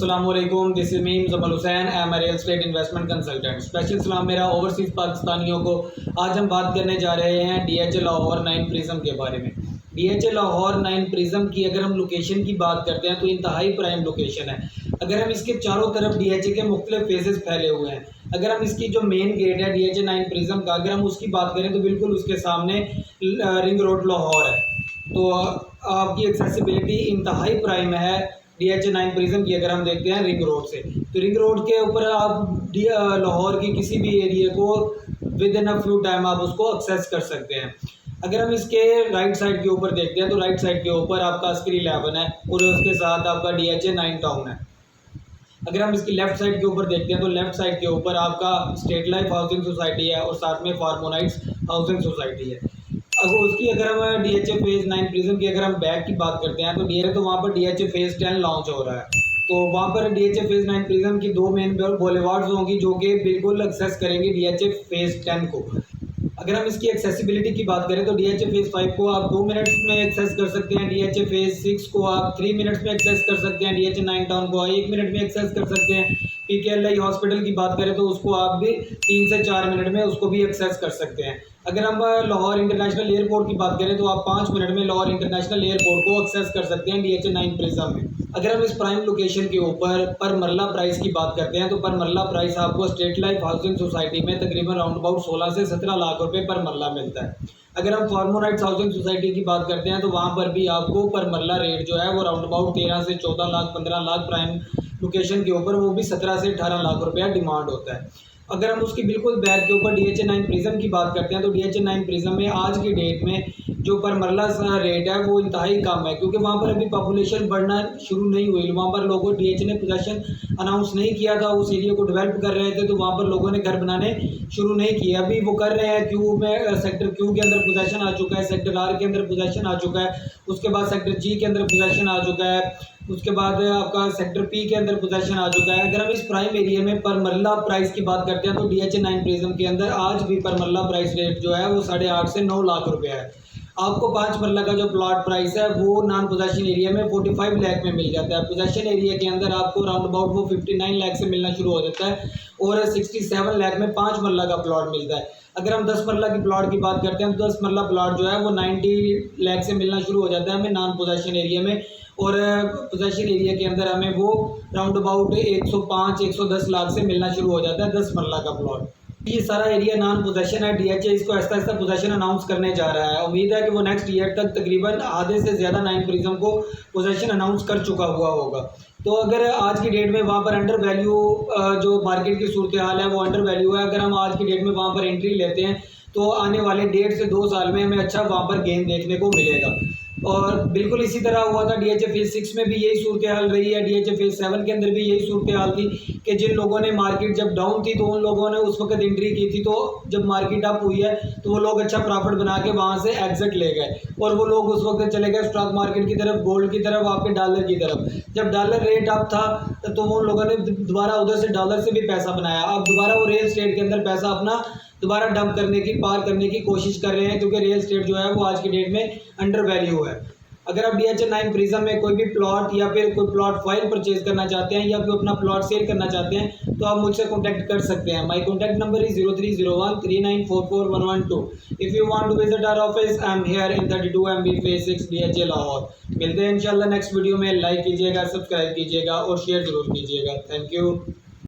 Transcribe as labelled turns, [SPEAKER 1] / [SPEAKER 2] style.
[SPEAKER 1] अस्सलाम वालेकुम, this is meme जमल Hussain. I am real estate investment consultant. Special सलाम मेरा ओवरसीज़ पाकिस्तानियों को। आज हम बात करने जा रहे हैं DH लाहौर 9 प्रिज्म के बारे में। DH लाहौर 9 प्रिज्म की अगर हम लोकेशन की बात करते हैं तो इंतहाई प्राइम लोकेशन है। अगर हम इसके चारों तरफ DH के मुख्तलिफ फेजेस फैले हुए हैं। अगर हम इसकी जो मेन गेट है DH 9 प्रिज्म का, अगर हम उसकी बात करें तो बिल्कुल उसके सामने रिंग रोड लाहौर है। तो आपकी एक्सेसिबिलिटी इंतहाई प्राइम है DH 9 प्रिज्म की। अगर हम देखते हैं रिंग रोड से, तो रिंग रोड के ऊपर आप लाहौर की किसी भी एरिया को with in a few time आप उसको एक्सेस कर सकते हैं। अगर हम इसके राइट साइड के ऊपर देखते हैं तो राइट साइड के ऊपर आपका अस्करी 11 है और उसके साथ आपका DH 9 टाउन है। अगर हम इसकी लेफ्ट साइड के ऊपर देखते हैं तो लेफ्ट साइड के ऊपर आपका स्टेट लाइफ हाउसिंग सोसाइटी है और साथ में फार्मोनाइट्स हाउसिंग सोसाइटी है। अगर हम DH फेज़ 9 प्रिज्म की अगर हम बैक की बात करते हैं तो वहाँ पर DH फेज़ 10 लॉन्च हो रहा है। तो वहाँ पर DH फेज़ 9 प्रिज्म की दो मेन बोलेवार्ड्स होंगी जो कि बिल्कुल एक्सेस करेंगी DH फेज़ 10 को। अगर हम इसकी एक्सेसिबिलिटी की बात करें तो DH फेज़ 5 को आप 2 मिनट्स में एक्सेस कर सकते हैं, DH फेज़ 6 को आप 3 मिनट्स में एक्सेस कर सकते हैं, DH 9 टाउन को 1 मिनट में एक्सेस कर सकते हैं। PKLI हॉस्पिटल की बात करें तो उसको आप भी 3 से 4 मिनट में उसको भी एक्सेस कर सकते हैं। अगर हम लाहौर इंटरनेशनल एयरपोर्ट की बात करें तो आप 5 मिनट में लाहौर इंटरनेशनल एयरपोर्ट को एक्सेस कर सकते हैं DH 9 प्रिज्म में। अगर हम इस प्राइम लोकेशन के ऊपर पर मरला प्राइस की बात करते हैं तो पर मरला प्राइस आपको स्टेट लाइफ हाउसिंग सोसाइटी में तकरीबन राउंड अबाउट 16 से 17 लाख रुपए पर मरला मिलता है। अगर हम फार्मोनाइट्स हाउसिंग सोसाइटी की बात करते हैं तो वहाँ पर भी आपको पर मरला रेट जो है वो राउंड अबाउट 13 से 14 लाख 15 लाख प्राइम लोकेशन के ऊपर, वो भी 17 से 18 लाख रुपया डिमांड होता है। अगर हम उसकी बिल्कुल बैक के ऊपर DH 9 प्रिज्म की बात करते हैं तो DH 9 प्रिज्म में आज की डेट में जो पर मरला रेट है वो इंतहाई कम है, क्योंकि वहाँ पर अभी पॉपुलेशन बढ़ना शुरू नहीं हुई। वहाँ पर लोगों DH ने पोजेशन अनाउंस नहीं किया था, उस एरिया को डेवलप कर रहे थे, तो वहाँ पर लोगों ने घर बनाने शुरू नहीं किए। अभी वो कर रहे हैं। क्यू में सेक्टर क्यू के अंदर पोजेशन आ चुका है, सेक्टर R के अंदर पोजेशन आ चुका है, उसके बाद सेक्टर G के अंदर पोजेशन आ चुका है, उसके बाद आपका सेक्टर P के अंदर पोजेशन आ चुका है। अगर हम इस प्राइम एरिया में पर मरला प्राइस की बात करते हैं तो DH 9 प्रिज्म के अंदर आज भी पर मरला प्राइस रेट जो है वो 8.5 से 9 लाख रुपया है। आपको 5 मरला का जो प्लॉट प्राइस है वो नॉन पोजेशन एरिया में 45 लाख में मिल जाता है। पोजेशन एरिया के अंदर आपको राउंड अबाउट वो 59 लाख से मिलना शुरू हो जाता है और 67 लाख में 5 मरला का प्लॉट मिलता है। अगर हम 10 मरला की प्लॉट की बात करते हैं तो 10 मरला प्लॉट जो है वो 90 लाख से मिलना शुरू हो जाता है हमें नॉन पोजेशन एरिया में, और पोजेशन एरिया के अंदर हमें वो राउंड अबाउट 105-110 लाख से मिलना शुरू हो जाता है 10 मरला का प्लॉट। ये सारा एरिया नॉन पोजेशन है। DH इसको आहिस्ता आहिस्ता पोजेशन अनाउंस करने जा रहा है। उम्मीद है कि वो नेक्स्ट ईयर तक तकरीबन आधे से ज़्यादा 9 प्रिज्म को पोजेशन अनाउंस कर चुका हुआ होगा। तो अगर आज की डेट में वहाँ पर अंडर वैल्यू जो मार्केट की सूरत हाल है वो अंडर वैल्यू है। अगर हम आज की डेट में वहाँ पर एंट्री लेते हैं तो आने वाले 1.5 से 2 साल में हमें अच्छा वहाँ पर गेन देखने को मिलेगा। और बिल्कुल इसी तरह हुआ था DH फेज़ 6 में भी यही सूरत हाल रही है। DH फेज़ 7 के अंदर भी यही सूरत हाल थी कि जिन लोगों ने मार्केट जब डाउन थी तो उन लोगों ने उस वक्त एंट्री की थी, तो जब मार्केट अप हुई है तो वो लोग अच्छा प्रॉफिट बना के वहाँ से एग्जिट ले गए और वो लोग उस वक्त चले गए स्टॉक मार्केट की तरफ, गोल्ड की तरफ, आपके डॉलर की तरफ। जब डॉलर रेट अप था तो वो लोगों ने दोबारा उधर से डॉलर से भी पैसा बनाया। अब दोबारा वो रियल एस्टेट के अंदर पैसा अपना दोबारा डंप करने की, पार करने की कोशिश कर रहे हैं, क्योंकि रियल एस्टेट जो है वो आज की डेट में अंडर वैल्यू है। अगर आप DH 9 प्रिज्म में कोई भी प्लॉट या फिर कोई प्लॉट फाइल परचेज करना चाहते हैं या फिर अपना प्लॉट सेल करना चाहते हैं तो आप मुझसे कॉन्टैक्ट कर सकते हैं। My contact number is 0301394411 if you want to visit our office I am here in 32 MB phase 6 DH Lahore. मिलते हैं इंशाल्लाह नेक्स्ट वीडियो में। लाइक कीजिएगा, सब्सक्राइब कीजिएगा और शेयर जरूर कीजिएगा। Thank you.